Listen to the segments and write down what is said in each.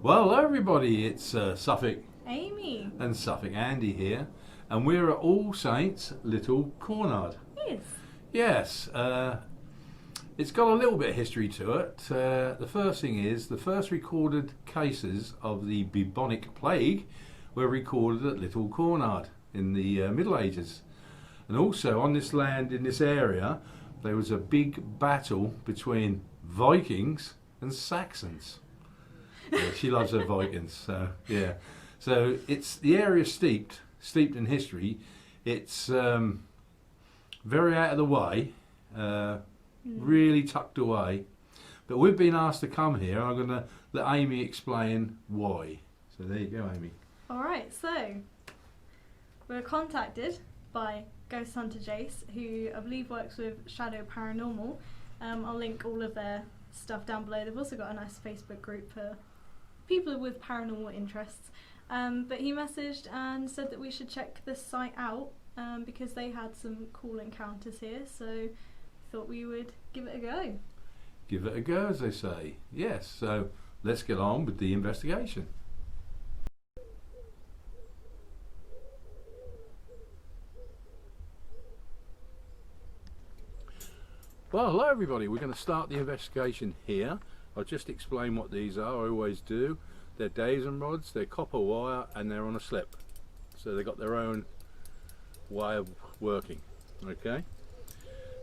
Well, hello everybody, it's Suffolk Amy. and Suffolk Andy here, and we're at All Saints Little Cornard. Yes. Yes, it's got a little bit of history to it. The first thing is, the first recorded cases of the bubonic plague were recorded at Little Cornard in the Middle Ages. And also on this land, in this area, there was a big battle between Vikings and Saxons. Yeah, she loves her Vikings, so yeah. So it's the area steeped in history. It's very out of the way, really tucked away. But we've been asked to come here. I'm going to let Amy explain why. So there you go, Amy. All right. So we're contacted by Ghost Hunter Jase, who I believe works with Shadow Paranormal. I'll link all of their stuff down below. They've also got a nice Facebook group for people with paranormal interests. But he messaged and said that we should check this site out because they had some cool encounters here. So thought we would give it a go. Give it a go, as they say. Yes, so let's get on with the investigation. Well, hello everybody. We're going to start the investigation here. I'll just explain what these are. I always do. They're Dazen rods, they're copper wire, and they're on a slip. So they've got their own way of working. Okay.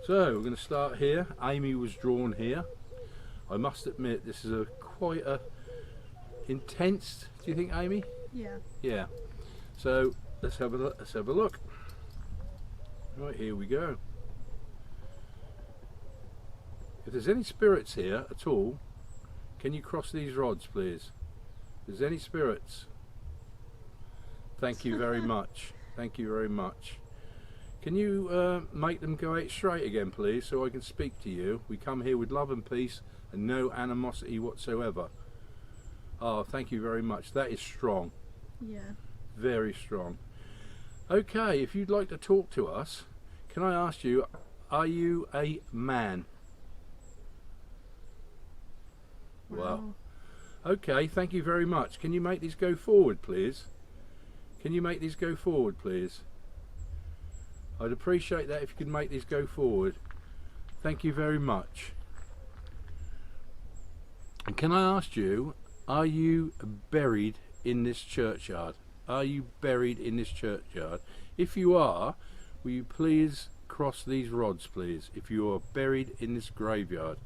So we're going to start here. Amy was drawn here. I must admit, this is quite a intense. Do you think, Amy? Yeah. Yeah. So let's have a look. Let's have a look. Right, here we go. If there's any spirits here at all, can you cross these rods, please? If there's any spirits, thank you very much. Thank you very much. Can you make them go out straight again, please, so I can speak to you? We come here with love and peace and no animosity whatsoever. Oh, thank you very much. That is strong. Yeah. Very strong. Okay, if you'd like to talk to us, can I ask you, are you a man? Wow. Okay, thank you very much. Can you make these go forward, please? Can you make these go forward, please? I'd appreciate that if you could make these go forward. Thank you very much. And can I ask you, are you buried in this churchyard? Are you buried in this churchyard? If you are, will you please cross these rods, please, if you are buried in this graveyard?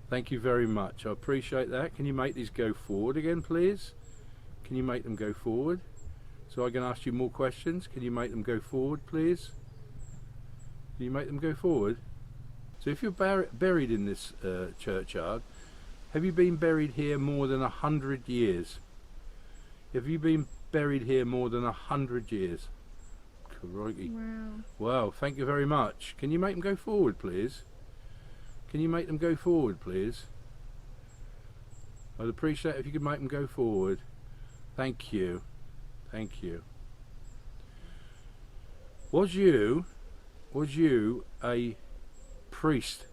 Thank you very much. I appreciate that. Can you make these go forward again, please? Can you make them go forward? So I can ask you more questions. Can you make them go forward, please? Can you make them go forward? So if you're buried in this churchyard, have you been buried here more than 100 years? Have you been buried here more than 100 years? Crikey. Wow. Wow, thank you very much. Can you make them go forward, please? Can you make them go forward, please? I'd appreciate it if you could make them go forward. Thank you. Thank you. Was you a priest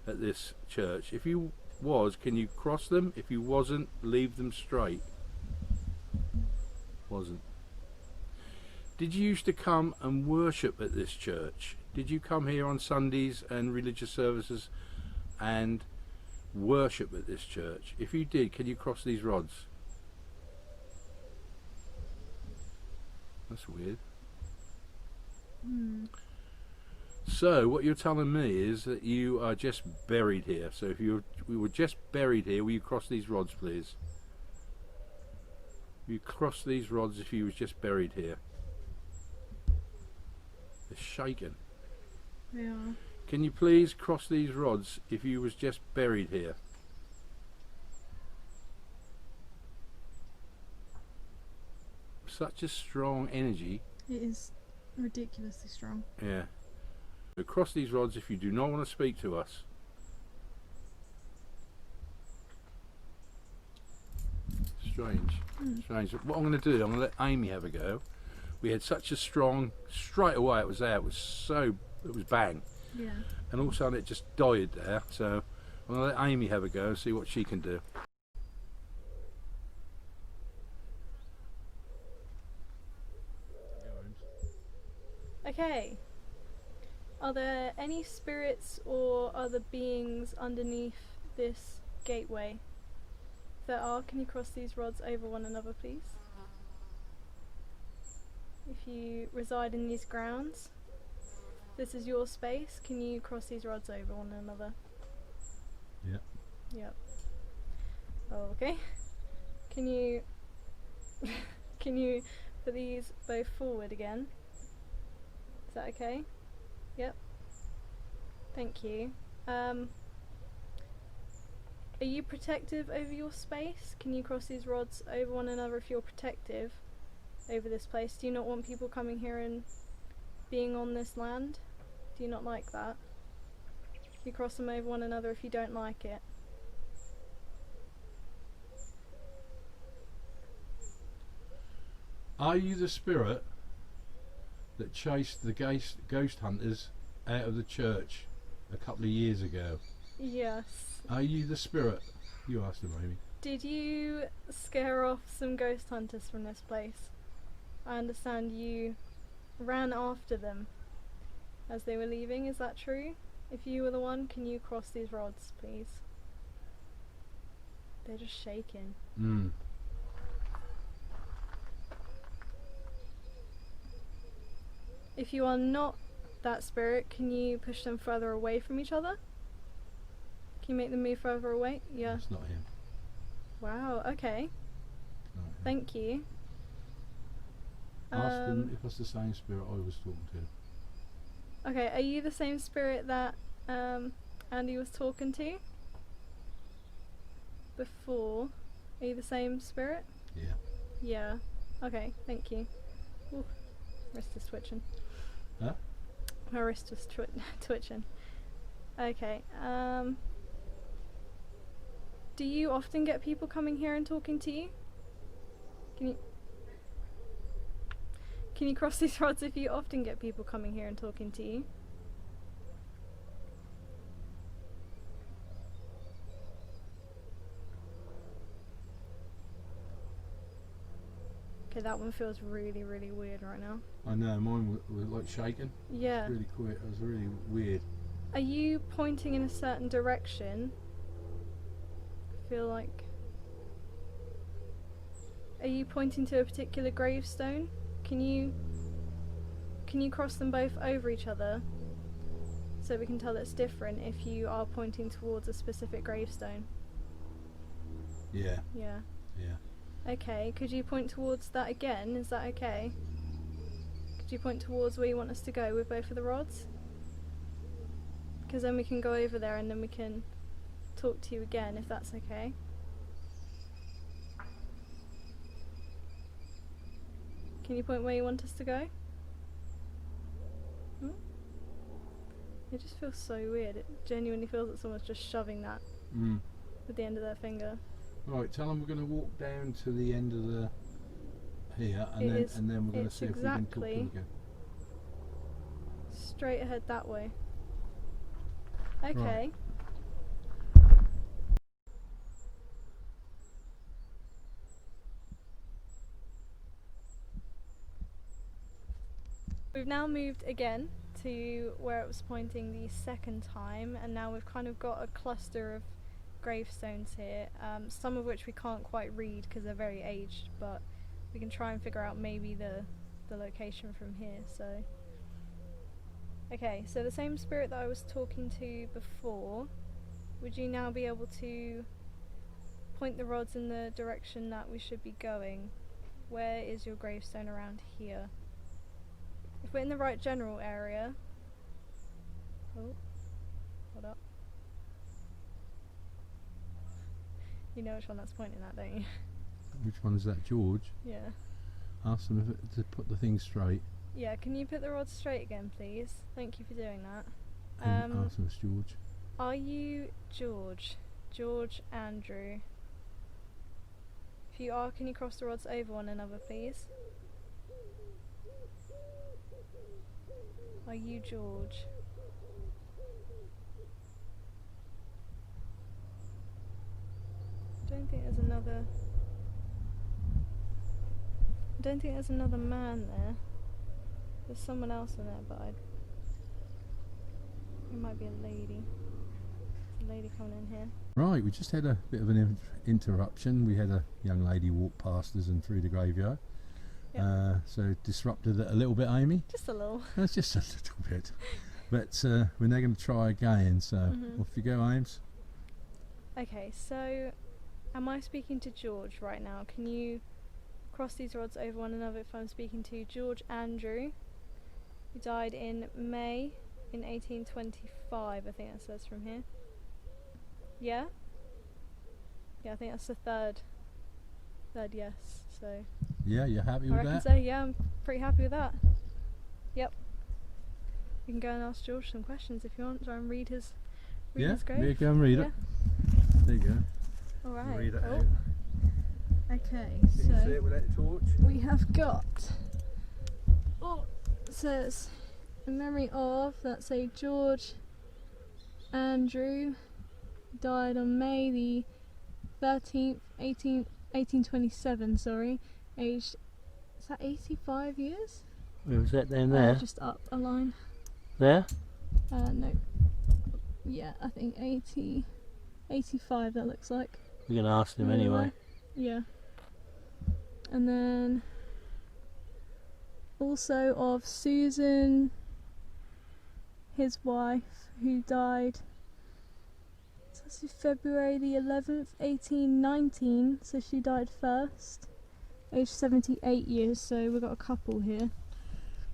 at this church? If you was, can you cross them? If you wasn't, leave them straight. Wasn't. Did you used to come and worship at this church? Did you come here on Sundays and religious services and worship at this church? If you did, can you cross these rods? That's weird. So what you're telling me is that you are just buried here. So if we were just buried here, will you cross these rods, please? Will you cross these rods if you was just buried here? They're shaking. They are. Can you please cross these rods if you was just buried here? Such a strong energy. It is ridiculously strong. Yeah. So cross these rods if you do not want to speak to us. Strange. Strange. What I'm going to do, I'm going to let Amy have a go. We had such a strong, straight away it was there, it was bang. Yeah. And all of a sudden it just died there, so I'm going to let Amy have a go and see what she can do. Okay. Are there any spirits or other beings underneath this gateway? If there are, can you cross these rods over one another, please? If you reside in these grounds, this is your space, can you cross these rods over one another? Yep. Yep. Okay. Can you can you put these both forward again? Is that okay? Yep. Thank you. Are you protective over your space? Can you cross these rods over one another if you're protective over this place? Do you not want people coming here and being on this land? Do you not like that? You cross them over one another if you don't like it. Are you the spirit that chased the ghost hunters out of the church a couple of years ago? Yes. Are you the spirit? You asked him, Amy. Did you scare off some ghost hunters from this place? I understand you ran after them as they were leaving, is that true? If you were the one, can you cross these rods, please? They're just shaking. If you are not that spirit, can you push them further away from each other? Can you make them move further away? Yeah. It's not him. Wow, okay. Thank you. Ask them if it's the same spirit I was talking to. Okay, are you the same spirit that Andy was talking to before? Are you the same spirit? Yeah. Yeah. Okay, thank you. Ooh, wrist is twitching. Huh? My wrist was twitching. Okay. Do you often get people coming here and talking to you? Can you cross these rods if you often get people coming here and talking to you? Okay, that one feels really, really weird right now. I know, mine was like shaking. Yeah. It was really quick. It was really weird. Are you pointing in a certain direction? I feel like... Are you pointing to a particular gravestone? Can you cross them both over each other so we can tell it's different if you are pointing towards a specific gravestone? Yeah. Yeah. Yeah. Okay, could you point towards that again? Is that okay? Could you point towards where you want us to go with both of the rods? Because then we can go over there and then we can talk to you again if that's okay. Can you point where you want us to go? It just feels so weird. It genuinely feels like someone's just shoving that with the end of their finger. Right, tell them we're going to walk down to the end of the here, and then we're going to see if we can talk to them again. Straight ahead that way. Okay. Right. We've now moved again to where it was pointing the second time, and now we've kind of got a cluster of gravestones here, some of which we can't quite read because they're very aged, but we can try and figure out maybe the location from here. So okay, so the same spirit that I was talking to before, would you now be able to point the rods in the direction that we should be going? Where is your gravestone around here? If we're in the right general area... Oh, hold up. You know which one that's pointing at, don't you? Which one is that, George? Yeah. Ask them to put the thing straight. Yeah, can you put the rods straight again, please? Thank you for doing that. And ask them it's George. Are you George? George Andrew. If you are, can you cross the rods over one another, please? Are you George? don't think there's another. I don't think there's another man there. There's someone else in there, but it might be a lady. There's a lady coming in here. Right, we just had a bit of an interruption. We had a young lady walk past us and through the graveyard. Yep. So disrupted it a little bit, Amy. Just a little. That's just a little bit. But we're now going to try again. So off you go, Ames. Okay, so am I speaking to George right now? Can you cross these rods over one another if I'm speaking to George Andrew, who died in May in 1825, I think that says from here. Yeah? Yeah, I think that's the third yes, so... Yeah, you're happy with that? I reckon so, yeah, I'm pretty happy with that. Yep. You can go and ask George some questions if you want, try and read his grave. Yeah, go and read it. There you go. Alright. Read it out. Okay, Can you see it with that torch? we have got... it says, in memory of, let's say, George Andrew, died on May the 13th, 1827, sorry, aged, is that 85 years? Where was that down there? Just up a line. There? No. Yeah, I think 85 that looks like. We're going to ask him anyway. Yeah. And then also of Susan, his wife, who died February the 11th, 1819, so she died first, aged 78 years, so we've got a couple here.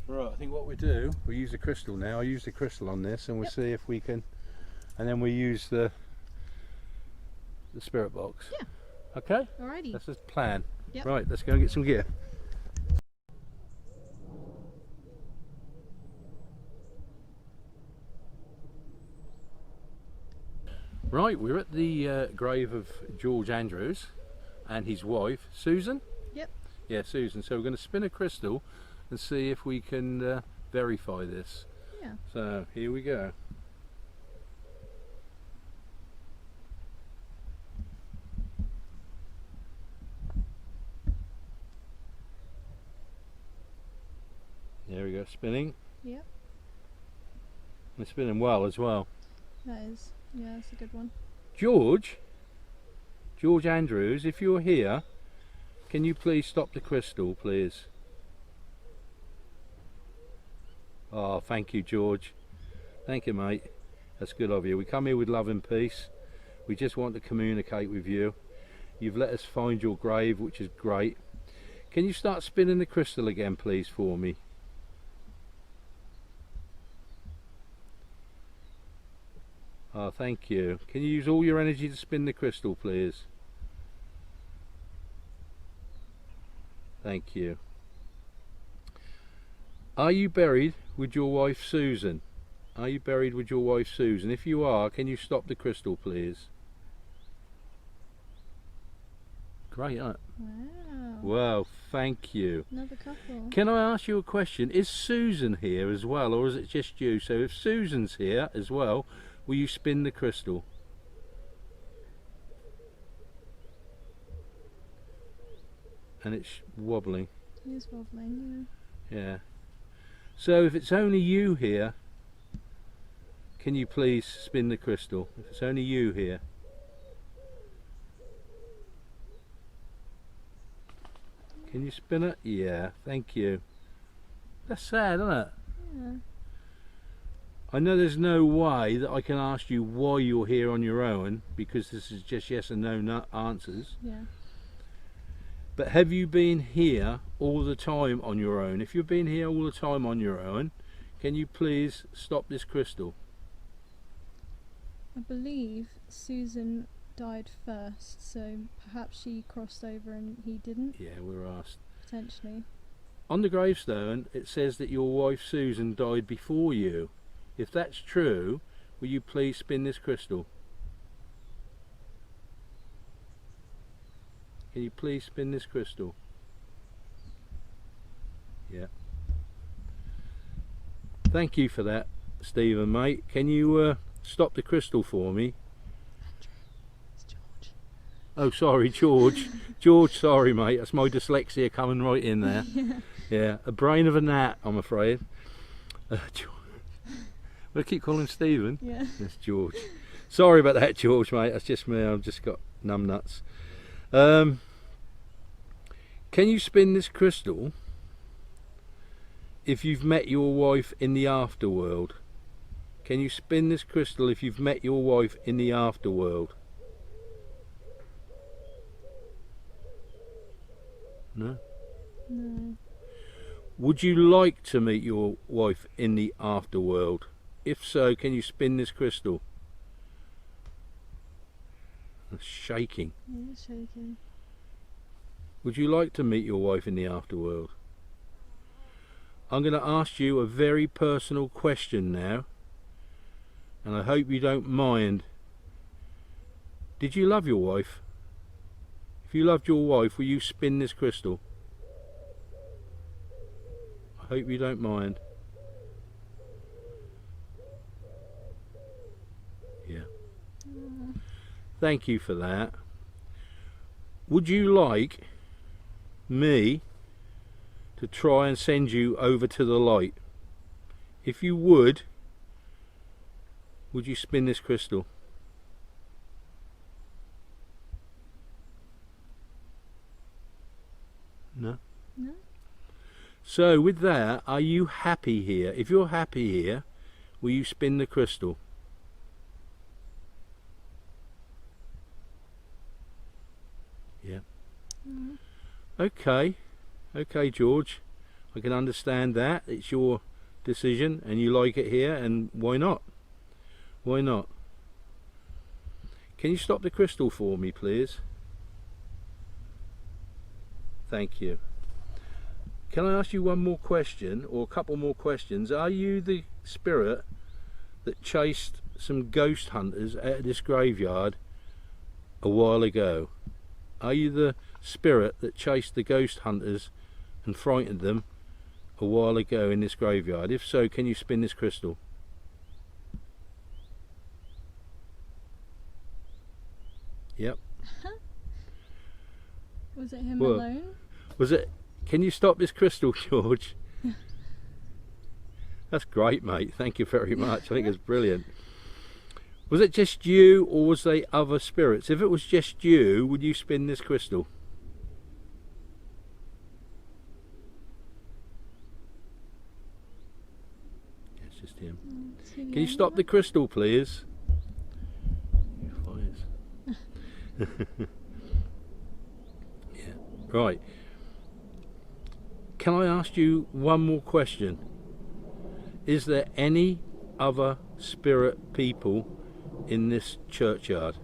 Right, I think what we do, we'll use the crystal now. I'll use the crystal on this and we'll see if we can, and then we'll use the spirit box. Yeah. Okay? Alrighty. That's the plan. Yep. Right, let's go and get some gear. Right, we're at the grave of George Andrews and his wife, Susan? Yep. Yeah, Susan. So we're going to spin a crystal and see if we can verify this. Yeah. So, here we go. There we go, spinning. Yep. And spinning well as well. That is, yeah, that's a good one. George Andrews, if you're here, can you please stop the crystal, please? Oh, thank you, George. Thank you, mate. That's good of you. We come here with love and peace. We just want to communicate with you. You've let us find your grave, which is great. Can you start spinning the crystal again, please, for me? Oh, thank you. Can you use all your energy to spin the crystal, please? Thank you. Are you buried with your wife, Susan? Are you buried with your wife, Susan? If you are, can you stop the crystal, please? Great, isn't it? Wow. Wow, thank you. Another couple. Can I ask you a question? Is Susan here as well, or is it just you? So if Susan's here as well, will you spin the crystal? And it's wobbling. It is wobbling, yeah. Yeah. So if it's only you here, can you please spin the crystal? If it's only you here. Can you spin it? Yeah, thank you. That's sad, isn't it? Yeah. I know there's no way that I can ask you why you're here on your own, because this is just yes and no answers. Yeah. But have you been here all the time on your own? If you've been here all the time on your own, can you please stop this crystal? I believe Susan died first, so perhaps she crossed over and he didn't. Yeah, we're asked. Potentially. On the gravestone, it says that your wife Susan died before you. If that's true, will you please spin this crystal? Can you please spin this crystal? Yeah. Thank you for that, Stephen, mate. Can you stop the crystal for me? Andrew, it's George. Oh, sorry, George. George, sorry, mate. That's my dyslexia coming right in there. Yeah, a brain of a gnat, I'm afraid. I keep calling him Stephen. Yeah. That's George. Sorry about that, George, mate. That's just me. I've just got numb nuts. Can you spin this crystal if you've met your wife in the afterworld? Can you spin this crystal if you've met your wife in the afterworld? No? No. Would you like to meet your wife in the afterworld? If so, can you spin this crystal? It's shaking. Yeah, it's shaking. Would you like to meet your wife in the afterworld? I'm going to ask you a very personal question now, and I hope you don't mind. Did you love your wife? If you loved your wife, will you spin this crystal? I hope you don't mind. Yeah. Thank you for that. Would you like me to try and send you over to the light? If you would you spin this crystal? No? No. So with that, are you happy here? If you're happy here, will you spin the crystal? Yeah. Okay. Okay, George. I can understand that. It's your decision and you like it here, and why not? Why not? Can you stop the crystal for me, please? Thank you. Can I ask you one more question, or a couple more questions? Are you the spirit that chased some ghost hunters out of this graveyard a while ago? Are you the spirit that chased the ghost hunters and frightened them a while ago in this graveyard? If so, can you spin this crystal? Yep. Was it him Well, alone? Was it? Can you stop this crystal, George? That's great, mate. Thank you very much. I think it's brilliant. Was it just you, or was they other spirits? If it was just you, would you spin this crystal? Yeah, it's just him. Can you stop the crystal, please? Yeah. Right. Can I ask you one more question? Is there any other spirit people in this churchyard?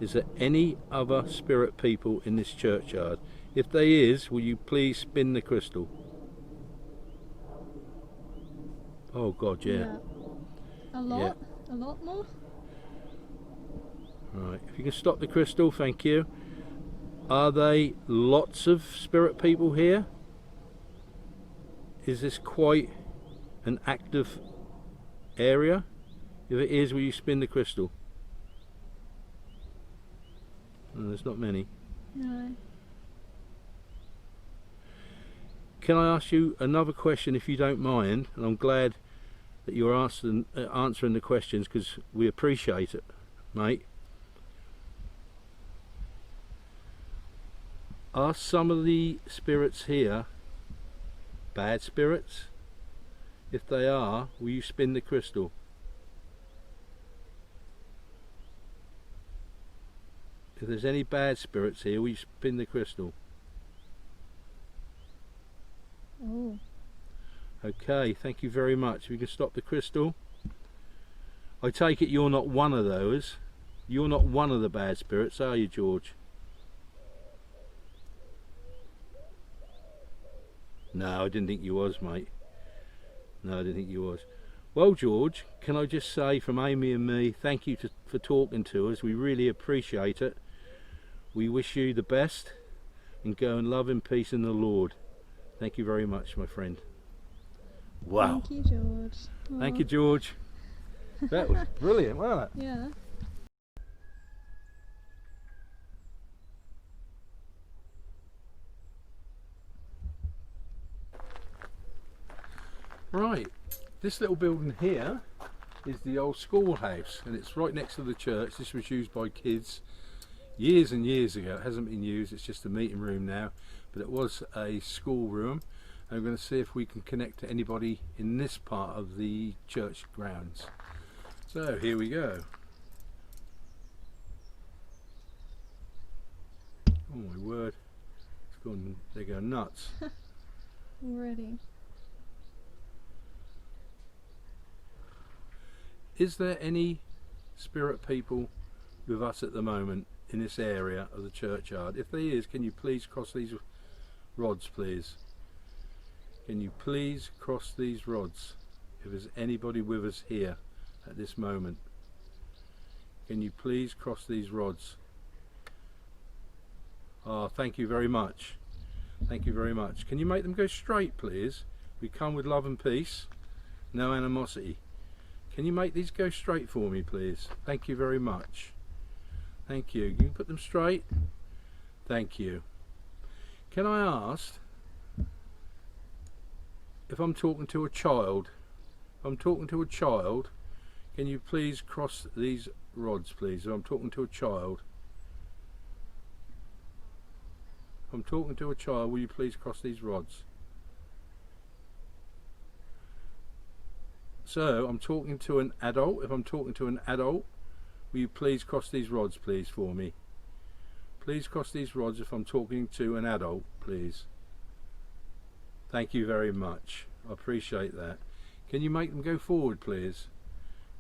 Is there any other spirit people in this churchyard? If there is, will you please spin the crystal? Oh God, yeah. A lot? A lot more? Right, if you can stop the crystal, thank you. Are they lots of spirit people here? Is this quite an active area? If it is, will you spin the crystal? No, there's not many. No. Can I ask you another question, if you don't mind? And I'm glad that you're answering the questions, because we appreciate it, mate. Are some of the spirits here bad spirits? If they are, will you spin the crystal? If there's any bad spirits here, will you spin the crystal? Oh. Okay, thank you very much. If you can stop the crystal. I take it you're not one of those. You're not one of the bad spirits, are you, George? No, I didn't think you was, mate. No, I didn't think you was. Well, George, can I just say from Amy and me, thank you for talking to us. We really appreciate it. We wish you the best, and go in love and peace in the Lord. Thank you very much, my friend. Wow. Thank you, George. Thank you, George. That was brilliant, wasn't it? Yeah. Right, this little building here is the old schoolhouse, and it's right next to the church. This was used by kids years and years ago. It hasn't been used, it's just a meeting room now, but it was a school room. And we're going to see if we can connect to anybody in this part of the church grounds. So here we go. Oh my word, it's gone, they go nuts. Already. Is there any spirit people with us at the moment in this area of the churchyard? If there is, can you please cross these rods, please? Can you please cross these rods? If there's anybody with us here at this moment, can you please cross these rods? Oh, thank you very much. Thank you very much. Can you make them go straight, please? We come with love and peace, no animosity. Can you make these go straight for me, please? Thank you very much. Thank you. Can you put them straight? Thank you. Can I ask, if I'm talking to a child, can you please cross these rods, please? If I'm talking to a child, will you please cross these rods? So I'm talking to an adult. If I'm talking to an adult, will you please cross these rods, please, for me? Please cross these rods if I'm talking to an adult, please. Thank you very much. I appreciate that. Can you make them go forward, please?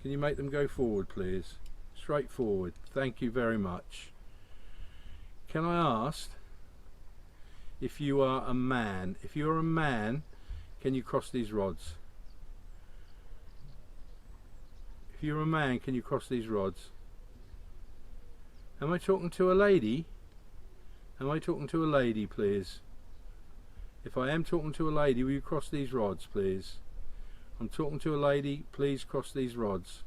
Can you make them go forward, please? Straight forward. Thank you very much. Can I ask if you are a man? If you're a man, can you cross these rods? If you're a man, can you cross these rods? Am I talking to a lady? Am I talking to a lady, please? If I am talking to a lady, will you cross these rods, please? I'm talking to a lady, please cross these rods.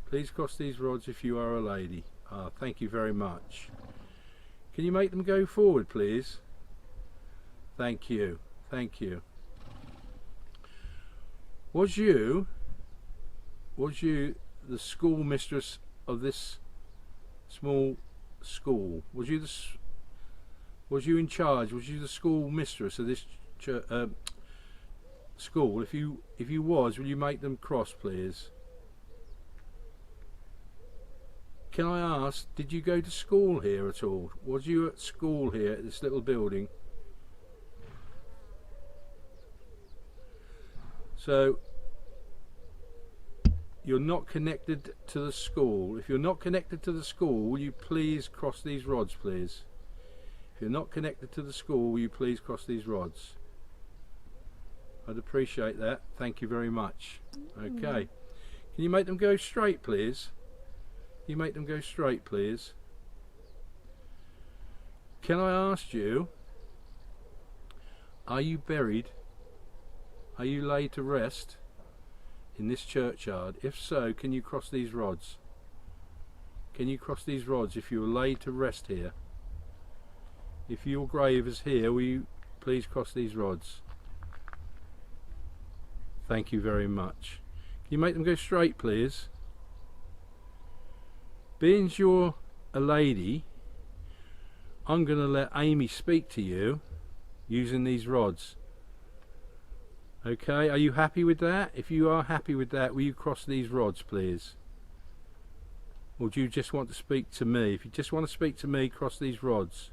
Please cross these rods if you are a lady. Ah, thank you very much. Can you make them go forward, please? Thank you. Thank you. Was you the school mistress of this small school? Was you in charge? Was you the school mistress of this school? If you was, will you make them cross, please? Can I ask, did you go to school here at all? Was you at school here at this little building? So you're not connected to the school. If you're not connected to the school, will you please cross these rods, please? If you're not connected to the school, will you please cross these rods? I'd appreciate that. Thank you very much. Okay. Can you make them go straight, please? Can you make them go straight, please? Can I ask you, are you buried? Are you laid to rest in this churchyard? If so, can you cross these rods? Can you cross these rods if you were laid to rest here? If your grave is here, will you please cross these rods? Thank you very much. Can you make them go straight, please? Being you're a lady, I'm going to let Amy speak to you using these rods. Okay, are you happy with that? If you are happy with that, will you cross these rods, please? Or do you just want to speak to me? If you just want to speak to me, cross these rods.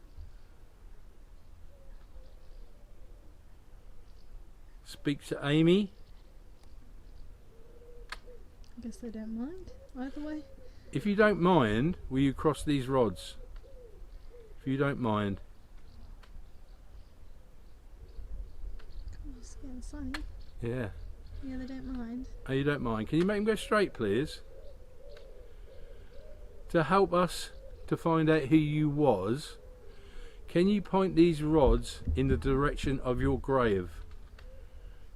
Speak to Amy. I guess they don't mind either way. If you don't mind, will you cross these rods? If you don't mind. It's getting sunny. Yeah. Yeah, they don't mind. Oh, you don't mind. Can you make them go straight, please? To help us to find out who you was, can you point these rods in the direction of your grave?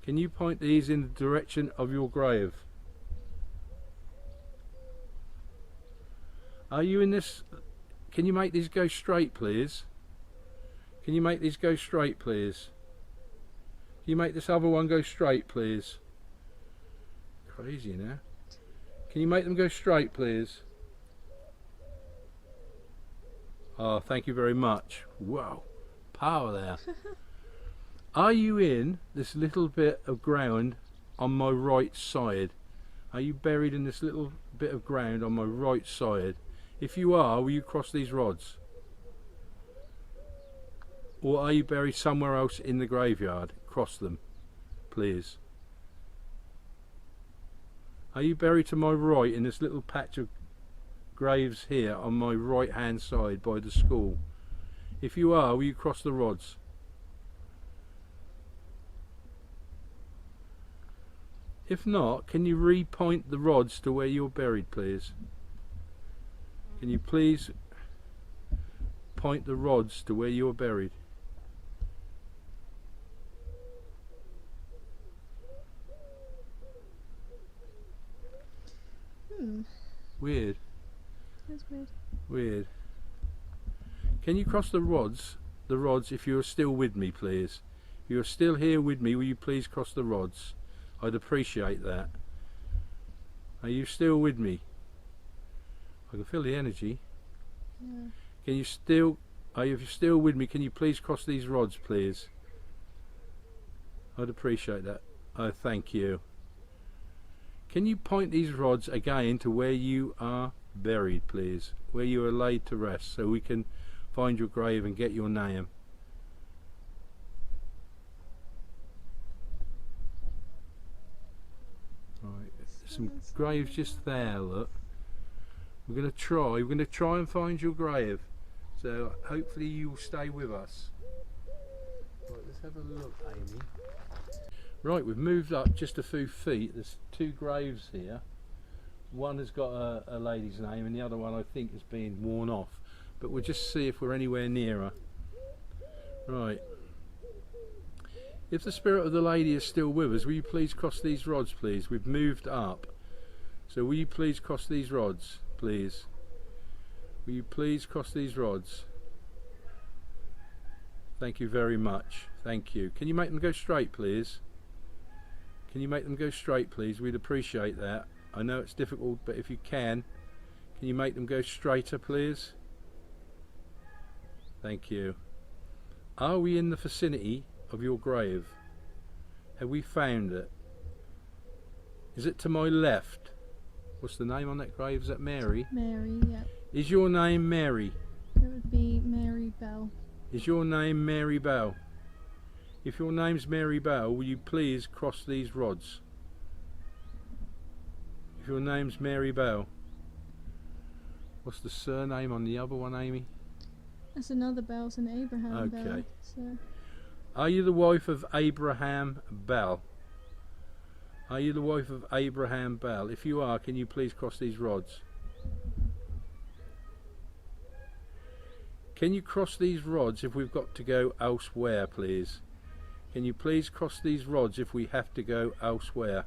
Can you point these in the direction of your grave? Are you in this? Can you make these go straight, please? Can you make these go straight, please? Can you make this other one go straight, please? Crazy now. Can you make them go straight, please? Oh, thank you very much. Wow, power there. Are you in this little bit of ground on my right side? Are you buried in this little bit of ground on my right side? If you are, will you cross these rods? Or are you buried somewhere else in the graveyard? Cross them, please. Are you buried to my right in this little patch of graves here on my right hand side by the school? If you are, will you cross the rods? If not, can you repoint the rods to where you're buried, please? Can you please point the rods to where you're buried? Weird. That's weird. Weird. Can you cross the rods if you're still with me, please? If you're still here with me, will you please cross the rods? I'd appreciate that. Are you still with me? I can feel the energy. Yeah. Can you still, are you still with me? Can you please cross these rods, please? I'd appreciate that. Oh, thank you. Can you point these rods again to where you are buried, please? Where you are laid to rest, so we can find your grave and get your name. Right, there's some graves just there, look. We're going to try and find your grave. So hopefully you'll stay with us. Right, let's have a look, Amy. Right, we've moved up just a few feet. There's two graves here. One has got a lady's name and the other one I think is being worn off. But we'll just see if we're anywhere nearer. Right. If the spirit of the lady is still with us, will you please cross these rods, please? We've moved up. So will you please cross these rods, please? Will you please cross these rods? Thank you very much. Thank you. Can you make them go straight, please? Can you make them go straight, please? We'd appreciate that. I know it's difficult, but if you can you make them go straighter, please? Thank you. Are we in the vicinity of your grave? Have we found it? Is it to my left? What's the name on that grave? Is that Mary? Mary, yeah. Is your name Mary? It would be Mary Bell. Is your name Mary Bell? If your name's Mary Bell, will you please cross these rods? If your name's Mary Bell. What's the surname on the other one, Amy? That's another Bell, it's an Abraham Bell. Okay. So. Are you the wife of Abraham Bell? Are you the wife of Abraham Bell? If you are, can you please cross these rods? Can you cross these rods if we've got to go elsewhere, please? Can you please cross these rods if we have to go elsewhere?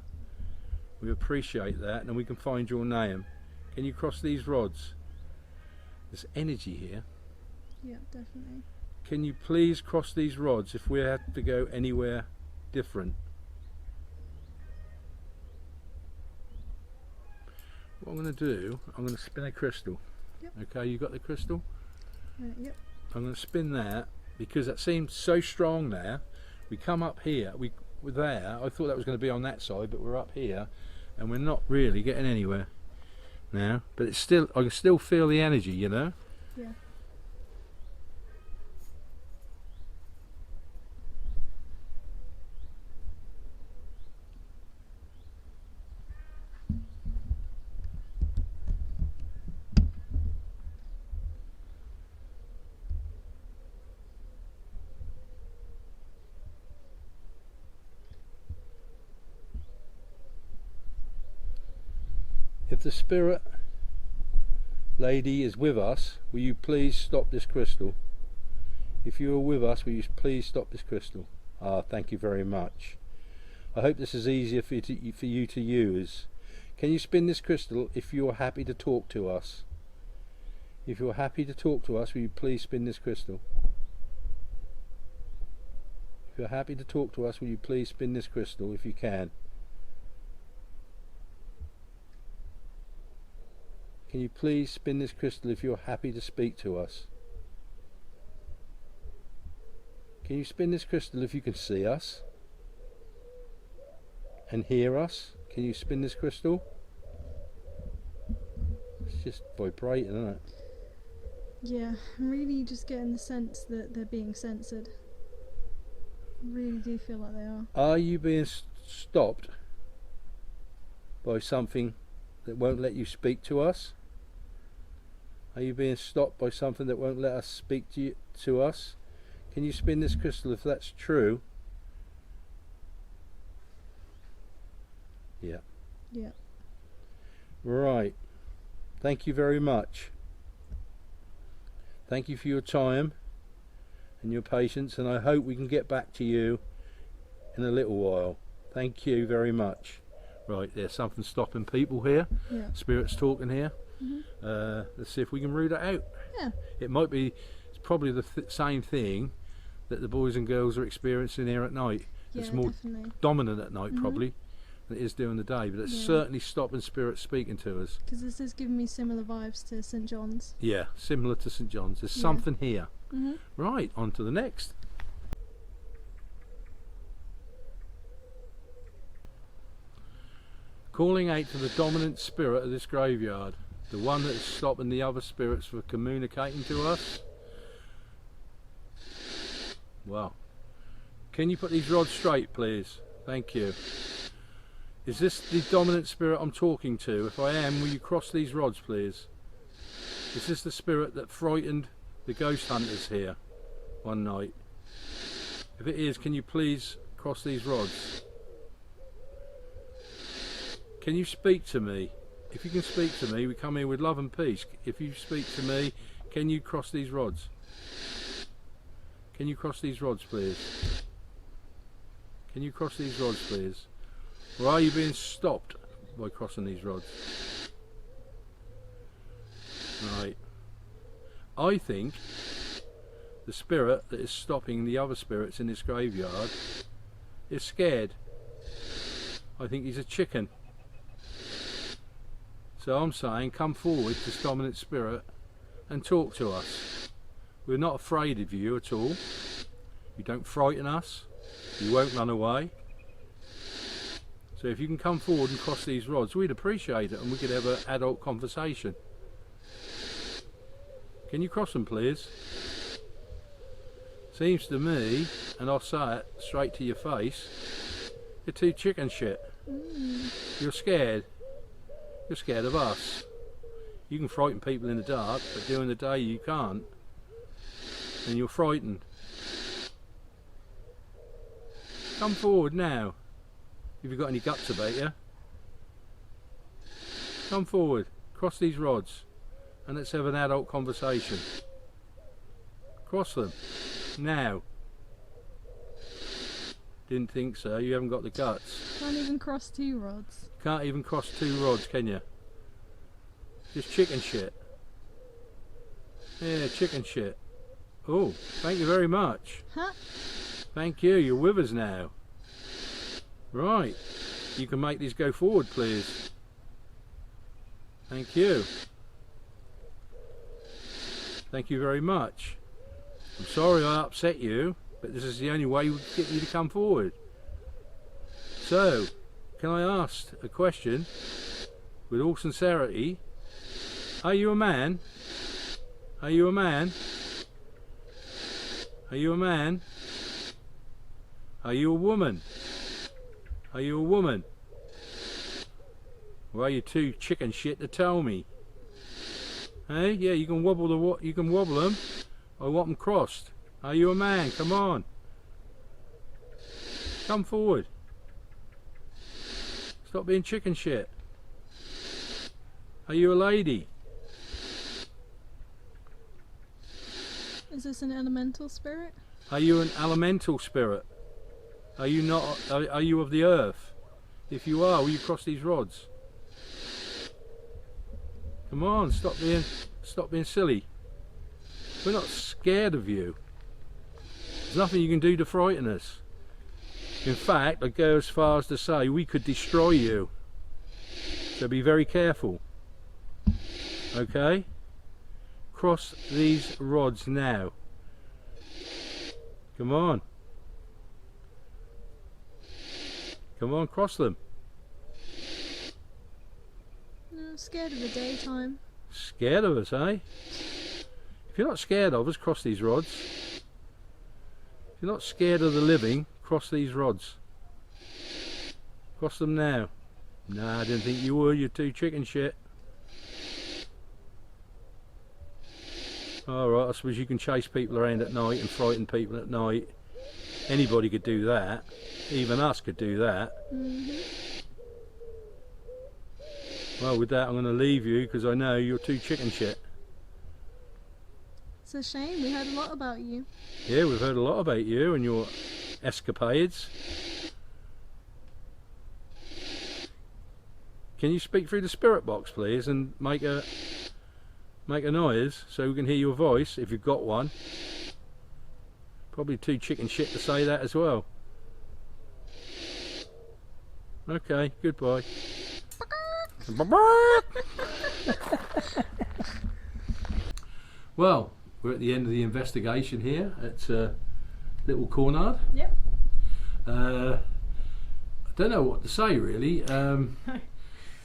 We appreciate that, and we can find your name. Can you cross these rods? There's energy here. Yeah, definitely. Can you please cross these rods if we have to go anywhere different? What I'm going to do, I'm going to spin a crystal. Yep. Okay, you got the crystal? Yep. I'm going to spin that because that seems so strong there. We come up here, we're there. I thought that was going to be on that side, but we're up here and we're not really getting anywhere now. But it's still, I can still feel the energy, you know? Yeah. If the spirit lady is with us, will you please stop this crystal? If you are with us, will you please stop this crystal? Ah, thank you very much. I hope this is easier for you to use. Can you spin this crystal if you're happy to talk to us? If you're happy to talk to us, will you please spin this crystal? If you're happy to talk to us, will you please spin this crystal if you can? Can you please spin this crystal if you're happy to speak to us? Can you spin this crystal if you can see us and hear us? Can you spin this crystal? It's just vibrating, isn't it? Yeah, I'm really just getting the sense that they're being censored. I really do feel like they are. Are you being stopped by something that won't let you speak to us? Are you being stopped by something that won't let us speak to us? Can you spin this crystal if that's true? Yeah. Yeah. Right. Thank you very much. Thank you for your time and your patience, and I hope we can get back to you in a little while. Thank you very much. Right, there's something stopping people here. Yeah. Spirits talking here. Mhm. Let's see if we can root it out. Yeah. It might be, it's probably the same thing that the boys and girls are experiencing here at night. Yeah, It's more definitely. dominant at night probably than it is during the day, but it's Yeah. certainly stopping spirits speaking to us. Because this is giving me similar vibes to St. John's. Yeah, similar to St. John's. There's Yeah. something here. Mhm. Right, on to the next. Calling out to the dominant spirit of this graveyard, the one that is stopping the other spirits from communicating to us. Well, can you put these rods straight, please? Thank you. Is this the dominant spirit I'm talking to? If I am, will you cross these rods, please? Is this the spirit that frightened the ghost hunters here one night? If it is, can you please cross these rods? Can you speak to me? If you can speak to me, we come here with love and peace. If you speak to me, can you cross these rods? Can you cross these rods, please? Can you cross these rods, please? Or are you being stopped by crossing these rods? Right. I think the spirit that is stopping the other spirits in this graveyard is scared. I think he's a chicken. So I'm saying, come forward, this dominant spirit, and talk to us. We're not afraid of you at all. You don't frighten us. You won't run away. So if you can come forward and cross these rods, we'd appreciate it, and we could have an adult conversation. Can you cross them, please? Seems to me, and I'll say it straight to your face, you're too chicken shit. You're scared. You're scared of us. You can frighten people in the dark, but during the day you can't. And you're frightened. Come forward now. If you've got any guts about you. Come forward. Cross these rods. And let's have an adult conversation. Cross them. Now. Didn't think so. You haven't got the guts. Can't even cross 2 rods. Can't even cross 2 rods, can you? Just chicken shit. Yeah, chicken shit. Oh, thank you very much. Huh? Thank you, you're with us now. Right, you can make these go forward, please. Thank you. Thank you very much. I'm sorry I upset you, but this is the only way we can get you to come forward. So, can I ask a question with all sincerity? Are you a man? Are you a man? Are you a man? Are you a woman? Are you a woman? Or are you too chicken shit to tell me? Hey, yeah, you can wobble them. I want them crossed. Are you a man? Come on. Come forward. Stop being chicken shit. Are you a lady? Is this an elemental spirit? Are you an elemental spirit? Are you not? Are you of the earth? If you are, will you cross these rods? Come on, stop being silly. We're not scared of you. There's nothing you can do to frighten us. In fact, I go as far as to say we could destroy you. So be very careful. Okay? Cross these rods now. Come on. Come on, cross them. I'm scared of the daytime. Scared of us, eh? If you're not scared of us, cross these rods. If you're not scared of the living, cross these rods. Cross them now. Nah, I didn't think you would. You're too chicken shit. Alright, I suppose you can chase people around at night and frighten people at night. Anybody could do that. Even us could do that. Well, with that I'm going to leave you because I know you're too chicken shit. It's a shame, we heard a lot about you. Yeah, we've heard a lot about you and your escapades. Can you speak through the spirit box, please, and make a noise so we can hear your voice if you've got one? Probably too chicken shit to say that as well. Okay, goodbye. Well, we're at the end of the investigation here at Little Cornard. Yep. I don't know what to say really.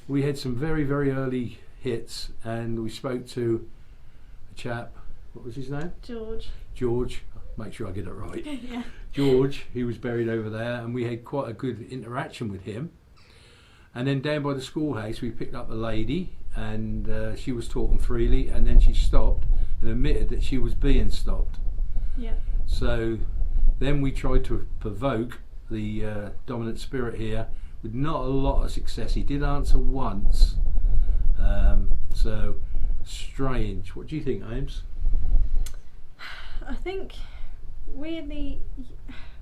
We had some very, very early hits and we spoke to a chap, what was his name? George, make sure I get it right. Yeah. George, he was buried over there and we had quite a good interaction with him. And then down by the schoolhouse we picked up a lady and she was talking freely and then she stopped and admitted that she was being stopped. Yeah. So then we tried to provoke the dominant spirit here with not a lot of success. He did answer once. So strange. What do you think, Ames? I think weirdly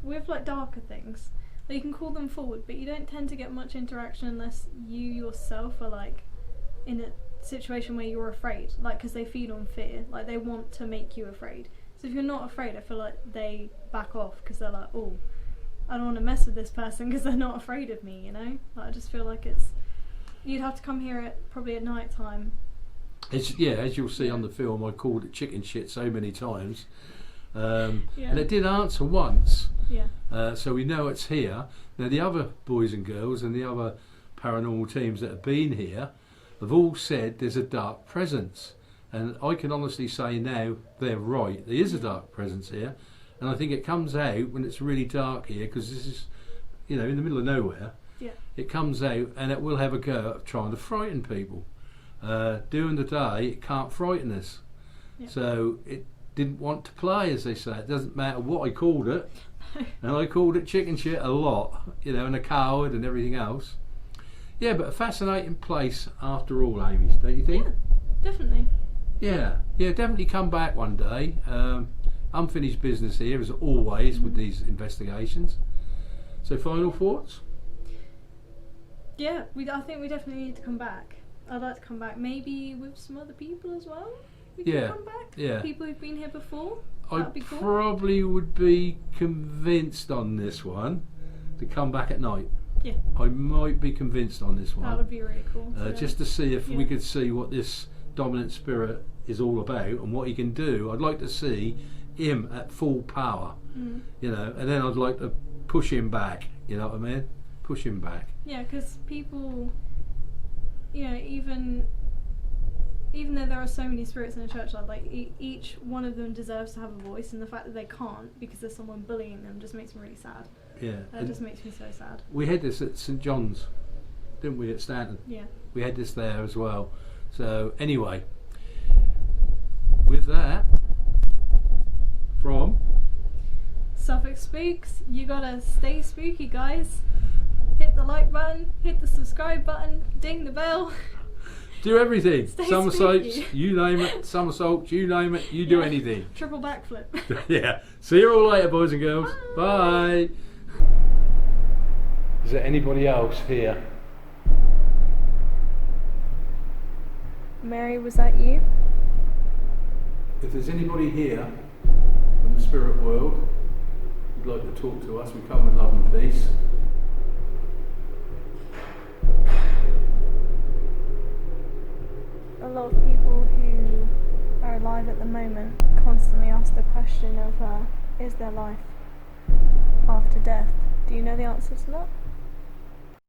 with like darker things, like you can call them forward, but you don't tend to get much interaction unless you yourself are like in a situation where you're afraid, like because they feed on fear, like they want to make you afraid. So if you're not afraid, I feel like they back off because they're like, oh, I don't want to mess with this person because they're not afraid of me, you know? Like, I just feel like you'd have to come here probably at night time. Yeah, as you'll see on the film, I called it chicken shit so many times. And it did answer once. Yeah. So we know it's here. Now the other boys and girls and the other paranormal teams that have been here have all said there's a dark presence. And I can honestly say now they're right. There is a dark presence here. And I think it comes out when it's really dark here, because this is, you know, in the middle of nowhere. Yeah. It comes out and it will have a go at trying to frighten people. During the day, it can't frighten us. Yeah. So it didn't want to play, as they say. It doesn't matter what I called it. And I called it chicken shit a lot, you know, and a coward and everything else. Yeah, but a fascinating place after all, Amy, don't you think? Yeah, definitely. Yeah, definitely come back one day. Unfinished business here, as always, with these investigations. So, final thoughts? Yeah, I think we definitely need to come back. I'd like to come back, maybe with some other people as well. We can come back. Yeah. People who've been here before. I That'd be cool. probably would be convinced on this one to come back at night. Yeah. I might be convinced on this one. That would be really cool. Just to see if we could see what this dominant spirit is all about and what he can do. I'd like to see him at full power, you know, and then I'd like to push him back, you know what I mean? Push him back. Yeah, because people, you know, even though there are so many spirits in the church, like each one of them deserves to have a voice, and the fact that they can't because there's someone bullying them just makes me really sad. Yeah. That just makes me so sad. We had this at St John's, didn't we, at Stanton? Yeah. We had this there as well. So anyway, with that, from Suffolk Spooks, you gotta stay spooky, guys. Hit the like button, hit the subscribe button, ding the bell. Do everything. Stay Somersaults, spooky. you name it. Somersaults, you name it. You do anything. Triple backflip. Yeah. See you all later, boys and girls. Bye. Is there anybody else here? Mary, was that you? If there's anybody here from the spirit world, would like to talk to us, we come with love and peace. A lot of people who are alive at the moment constantly ask the question of, is there life after death? Do you know the answer to that?